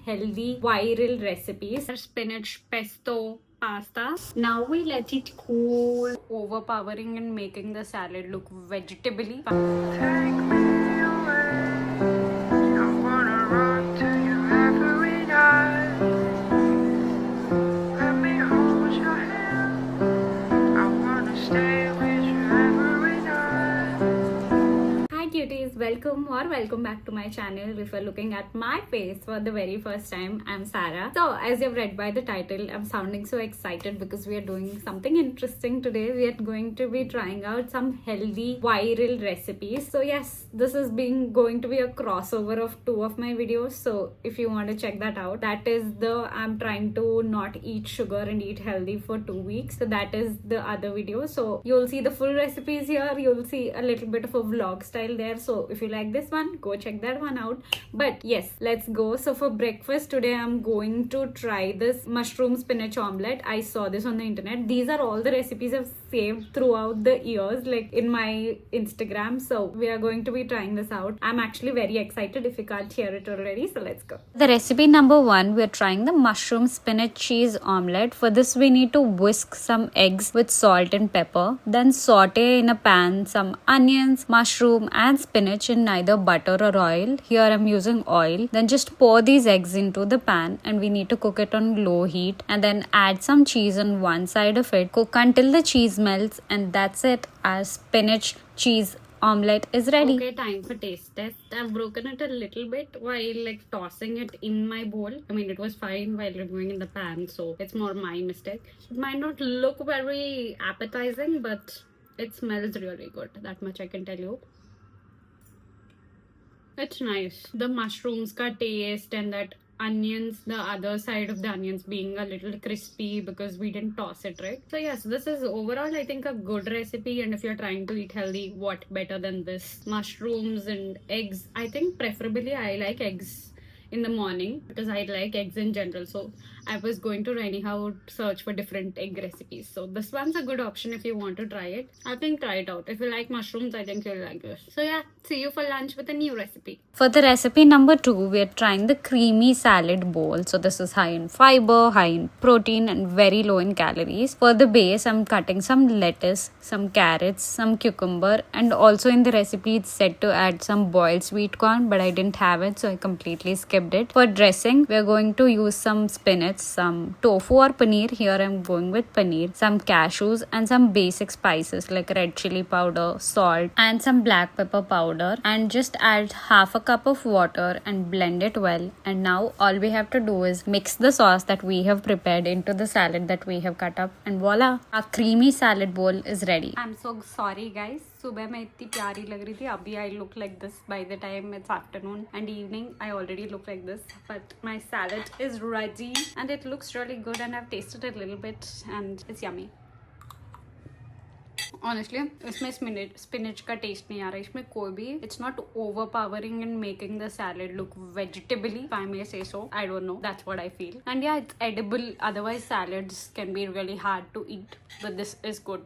healthy viral recipes. Spinach pesto pasta. Now we let it cool, overpowering and making the salad look vegetably. Take me away. I wanna run to you every night. Let me hold your hand. I wanna stay with you every night. Hi cuties, welcome back to my channel. If you're looking at my face for the very first time, I'm Sarah. So as you've read by the title, I'm sounding so excited because we are doing something interesting today. We are going to be trying out some healthy viral recipes. So yes, this is going to be a crossover of two of my videos. So if you want to check that out, that is I'm trying to not eat sugar and eat healthy for 2 weeks. So that is the other video. So you'll see the full recipes here. You'll see a little bit of a vlog style there. So if you like this one, go check that one out. But yes, let's go. So for breakfast today, I'm going to try this mushroom spinach omelette. I saw this on the internet. These are all the recipes I've saved throughout the years, like in my Instagram. So we are going to be trying this out. I'm actually very excited if you can't hear it already. So let's go. The recipe number 1, we're trying the mushroom spinach cheese omelette. For this, we need to whisk some eggs with salt and pepper. Then saute in a pan some onions, mushroom and spinach in neither butter or oil. Here I'm using oil. Then just pour these eggs into the pan and we need to cook it on low heat, and then add some cheese on one side of it. Cook until the cheese melts, and that's it. Our spinach cheese omelette is ready. Okay, time for taste test. I've broken it a little bit while tossing it in my bowl. I mean, it was fine while removing in the pan, so it's more my mistake. It might not look very appetizing, but it smells really good. That much I can tell you. It's nice. The mushrooms ka taste and that onions, the other side of the onions being a little crispy because we didn't toss it, right? So yes, this is overall I think a good recipe, and if you're trying to eat healthy, what better than this? Mushrooms and eggs. I think preferably I like eggs in the morning because I like eggs in general. So I was going to anyhow search for different egg recipes. So this one's a good option if you want to try it. I think try it out. If you like mushrooms, I think you'll like this. So yeah, see you for lunch with a new recipe. For the recipe number 2, we're trying the creamy salad bowl. So this is high in fiber, high in protein and very low in calories. For the base, I'm cutting some lettuce, some carrots, some cucumber, and also in the recipe it's said to add some boiled sweet corn, but I didn't have it, so I completely skipped it. For dressing, we're going to use some spinach, some tofu or paneer. Here I'm going with paneer, some cashews and some basic spices like red chili powder, salt and some black pepper powder, and just add half a cup of water and blend it well. And now all we have to do is mix the sauce that we have prepared into the salad that we have cut up, and voila, our creamy salad bowl is ready. I'm so sorry guys, सुबह मैं इतनी प्यारी लग रही थी, अभी I look like this. By the time it's afternoon and evening, I already look like this. But my salad is ready and it looks really good, and I've tasted it a little bit and it's yummy. Honestly, इसमें spinach का taste नहीं आ रहा. इसमें कोई भी, it's not overpowering and making the salad look vegetably, if I may say so. I don't know. That's what I feel. And yeah, it's edible. Otherwise, salads can be really hard to eat, but this is good.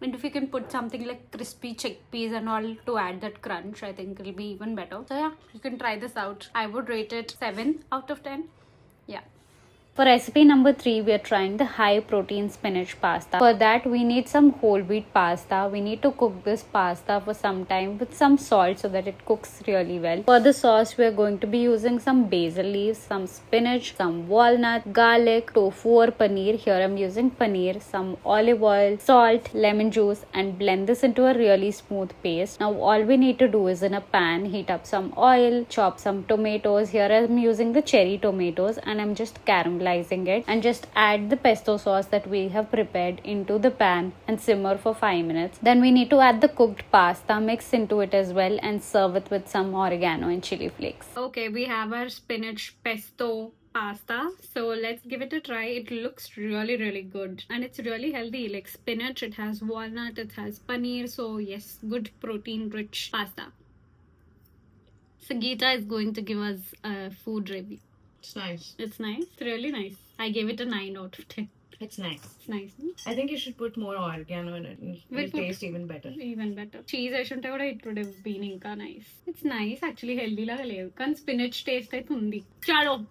And if you can put something like crispy chickpeas and all to add that crunch, I think it'll be even better. So yeah, you can try this out. I would rate it 7 out of 10. Yeah. For recipe number 3, we are trying the high protein spinach pasta. For that, we need some whole wheat pasta. We need to cook this pasta for some time with some salt so that it cooks really well. For the sauce, we are going to be using some basil leaves, some spinach, some walnut, garlic, tofu or paneer. Here I'm using paneer, some olive oil, salt, lemon juice, and blend this into a really smooth paste. Now all we need to do is in a pan, heat up some oil, chop some tomatoes. Here I'm using the cherry tomatoes and I'm just caramelizing it, and just add the pesto sauce that we have prepared into the pan and simmer for 5 minutes. Then we need to add the cooked pasta mix into it as well and serve it with some oregano and chili flakes. Okay, we have our spinach pesto pasta, so let's give it a try. It looks really good and it's really healthy. Like spinach, it has walnut, it has paneer, so yes, good protein rich pasta. Sangeeta is going to give us a food review. It's nice. It's nice. It's really nice. I gave it a 9 out of 10. It's nice. It's nice. I think you should put more oregano in it. It'll taste even better. Even better. Cheese I shouldn't have, it would have been inka nice. It's nice actually, healthy laga ledu. Kan spinach taste అయితే ఉంది. Chalo.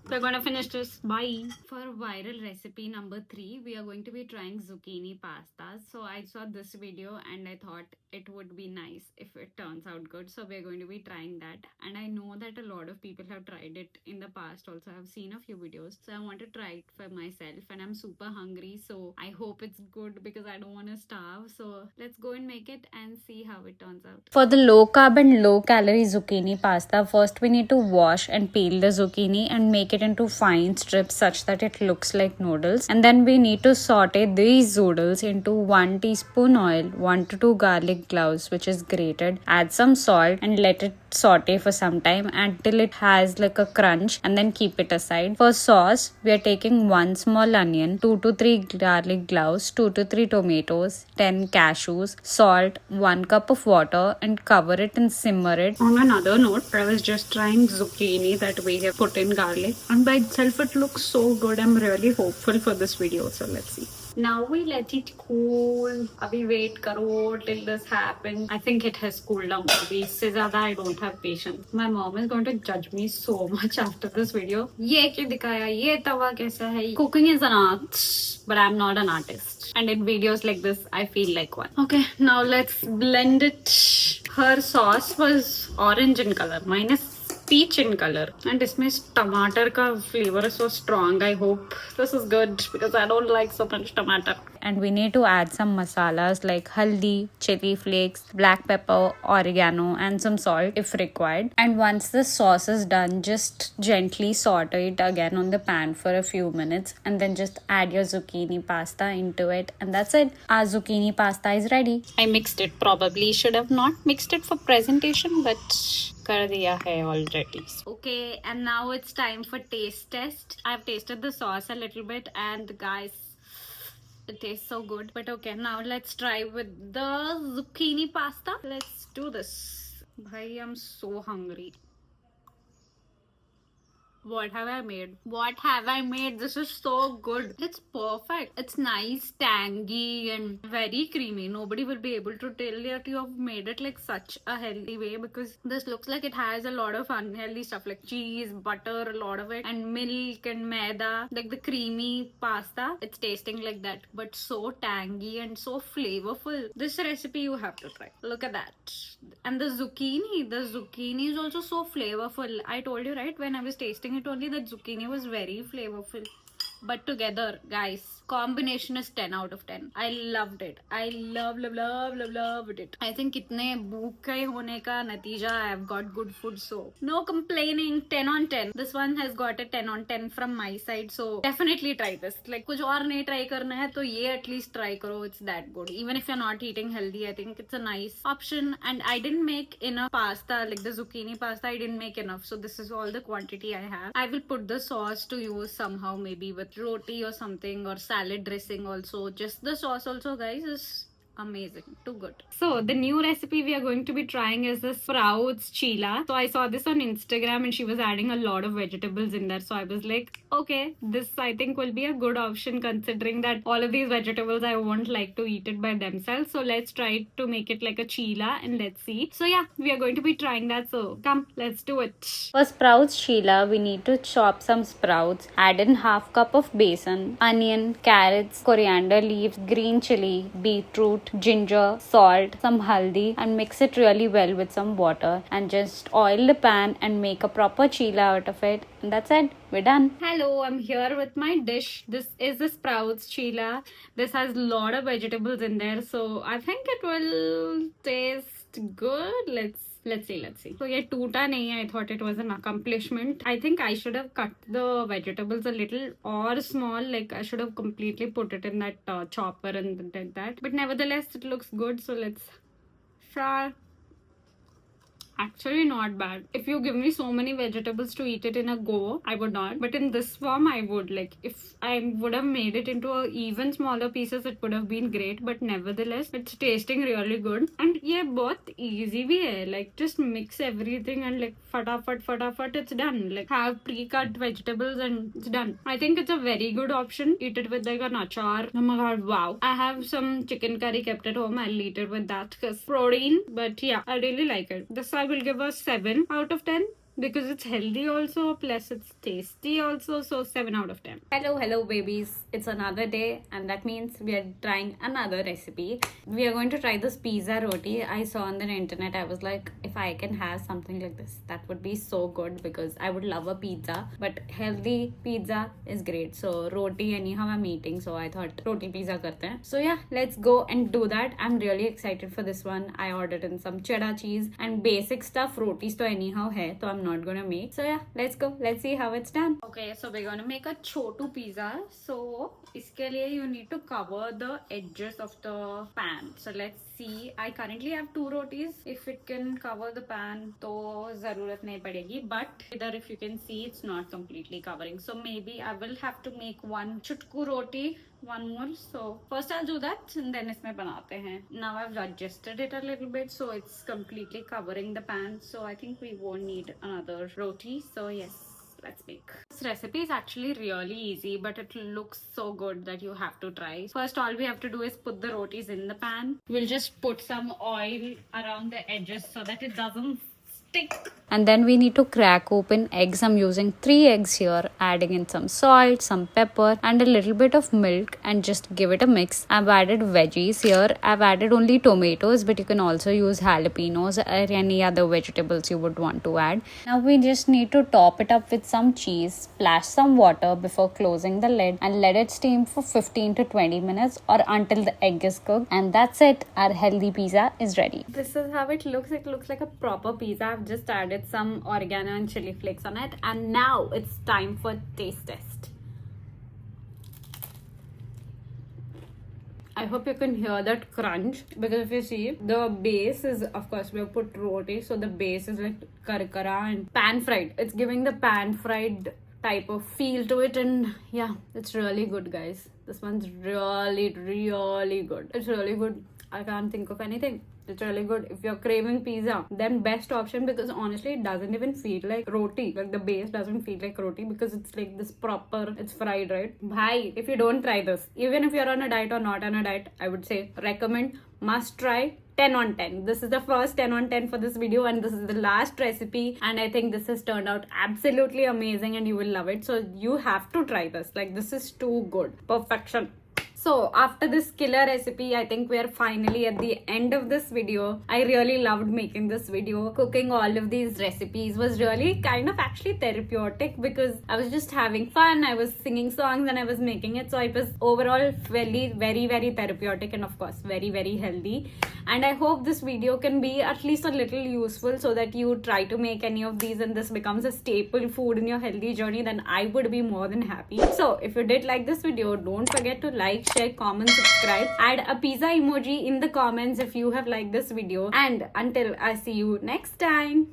We're gonna finish this. Bye. For viral recipe number 3, we are going to be trying zucchini pasta. So I saw this video and I thought it would be nice if it turns out good. So we're going to be trying that. And I know that a lot of people have tried it in the past also. I've seen a few videos. So I want to try it for myself and I'm super hungry. So I hope it's good because I don't want to starve. So let's go and make it and see how it turns out. For the low carb and low calorie zucchini pasta, first we need to wash and peel the zucchini and make it into fine strips such that it looks like noodles. And then we need to saute these noodles into 1 teaspoon oil, 1 to 2 garlic cloves which is grated, add some salt and let it saute for some time until it has like a crunch and then keep it aside. For sauce, we are taking 1 small onion, 2 to 3 garlic cloves, 2 to 3 tomatoes, 10 cashews, salt, 1 cup of water and cover it and simmer it. On another note, I was just trying zucchini that we have put in garlic and by itself it looks so good. I'm really hopeful for this video, so let's see. Now we let it cool. Abhi wait karo till this happens. I think it has cooled down. Abhi isse zyada I don't have patience. My mom is going to judge me so much after this video. Ye kyun dikhaya? Ye tawa kaisa hai? Cooking is an art, but I'm not an artist. And in videos like this, I feel like one. Okay, now let's blend it. Her sauce was orange in color. Mine is peach in color and इसमें टमाटर का flavor is so strong. I hope this is good because I don't like so much tomato. And we need to add some masalas like haldi, chili flakes, black pepper, oregano and some salt if required. And once the sauce is done, just gently saute it again on the pan for a few minutes and then just add your zucchini pasta into it and that's it. Our zucchini pasta is ready. I mixed it. Probably should have not mixed it for presentation, but कर दिया है already. Okay, and now it's time for taste test. I've tasted the sauce a little bit and guys, it tastes so good. But okay, now let's try with the zucchini pasta. Let's do this. Bhai, I'm so hungry. What have I made? What have I made? This is so good. It's perfect. It's nice, tangy and very creamy. Nobody will be able to tell that you have made it like such a healthy way because this looks like it has a lot of unhealthy stuff like cheese, butter, a lot of it and milk and maida. Like the creamy pasta, it's tasting like that but so tangy and so flavorful. This recipe you have to try. Look at that. And the zucchini is also so flavorful. I told you right when I was tasting it only that zucchini was very flavorful. But together, guys, combination is 10 out of 10. I loved it. I loved it. I think itne bhooke hone ka natija, I have got good food, so no complaining. 10 on 10. This one has got a 10 on 10 from my side, so definitely try this. Like kuch aur nahi try karna hai, to ye at least try karo. It's that good. Even if you're not eating healthy, I think it's a nice option. And I didn't make enough pasta, like the zucchini pasta, I didn't make enough. So this is all the quantity I have. I will put the sauce to use somehow, maybe with roti or something or salad dressing also. Just the sauce also, guys, is amazing, too good. So the new recipe we are going to be trying is the sprouts chila. So I saw this on Instagram and she was adding a lot of vegetables in there, so I was like, okay, this I think will be a good option considering that all of these vegetables I won't like to eat it by themselves. So let's try to make it like a chila and let's see. So yeah, we are going to be trying that, so come, let's do it. For sprouts chila, we need to chop some sprouts, add in half cup of besan, onion, carrots, coriander leaves, green chili, beetroot, ginger, salt, some haldi and mix it really well with some water and just oil the pan and make a proper chila out of it and that's it. We're done. Hello, I'm here with my dish. This is the sprouts chila. This has a lot of vegetables in there, so I think it will taste good. Let's see. So yeah, toota nahi. I thought it was an accomplishment. I think I should have cut the vegetables a little or small. Like I should have completely put it in that chopper and did that. But nevertheless, it looks good. So let's try. Actually not bad. If you give me so many vegetables to eat it in a go, I would not. But in this form, I would. Like if I would have made it into a even smaller pieces, it would have been great. But nevertheless, it's tasting really good. And yeah, both easy bhi hai. Like just mix everything and like fatafat, it's done. Like have pre-cut vegetables and it's done. I think it's a very good option. Eat it with like an achar. Oh my god, wow. I have some chicken curry kept at home. I'll eat it with that because protein. But yeah, I really like it. This I will give a 7 out of 10. because it's healthy also, plus it's tasty also. So 7 out of 10. Hello babies, it's another day, and that means we are trying another recipe. We are going to try this pizza roti. I saw on the internet, I was like, if I can have something like this, that would be so good, because I would love a pizza, but healthy pizza is great. So roti, anyhow I'm eating, so I thought roti pizza karte hain. So yeah, let's go and do that. I'm really excited for this one. I ordered in some cheddar cheese and basic stuff. Rotis to anyhow hai, so I'm not gonna make. So yeah, let's go. Let's see how it's done. Okay, so we're gonna make a chotu pizza. So iske liye you need to cover the edges of the pan. So let's see. I currently have 2 rotis. If it can cover the pan, to zarurat nahi padegi. But either, if you can see, it's not completely covering. So maybe I will have to make one chutku roti, one more. So first I'll do that, and then isme banate hain. Now I've adjusted it a little bit, so it's completely covering the pan. So I think we won't need another roti. So yes, let's make. This recipe is actually really easy, but it looks so good that you have to try. First, all we have to do is put the rotis in the pan. We'll just put some oil around the edges so that it doesn't stick. And then we need to crack open eggs. I'm using 3 eggs here, adding in some salt, some pepper, and a little bit of milk, and just give it a mix. I've added veggies here. I've added only tomatoes, but you can also use jalapenos or any other vegetables you would want to add. Now we just need to top it up with some cheese, splash some water before closing the lid, and let it steam for 15 to 20 minutes or until the egg is cooked. And that's it. Our healthy pizza is ready. This is how it looks. It looks like a proper pizza. I've just added some oregano and chili flakes on it, and now it's time for taste test. I hope you can hear that crunch, because if you see, the base is, of course we have put roti, so the base is like karkara and pan fried. It's giving the pan fried type of feel to it, and yeah, it's really good, guys. This one's really good. It's really good. I can't think of anything. It's really good. If you're craving pizza, then best option, because honestly it doesn't even feel like roti. Like the base doesn't feel like roti, because it's like this proper, it's fried, right? Bhai, if you don't try this, even if you're on a diet or not on a diet, I would say recommend, must try. 10 on 10. This is the first 10 on 10 for this video, and this is the last recipe, and I think this has turned out absolutely amazing and you will love it. So you have to try this. Like, this is too good. Perfection. So after this killer recipe, I think we are finally at the end of this video. I really loved making this video. Cooking all of these recipes was really kind of actually therapeutic, because I was just having fun. I was singing songs and I was making it. So it was overall very therapeutic, and of course very healthy. And I hope this video can be at least a little useful, so that you try to make any of these and this becomes a staple food in your healthy journey. Then I would be more than happy. So if you did like this video, don't forget to like, share, comment, subscribe, add a pizza emoji in the comments if you have liked this video, and until I see you next time.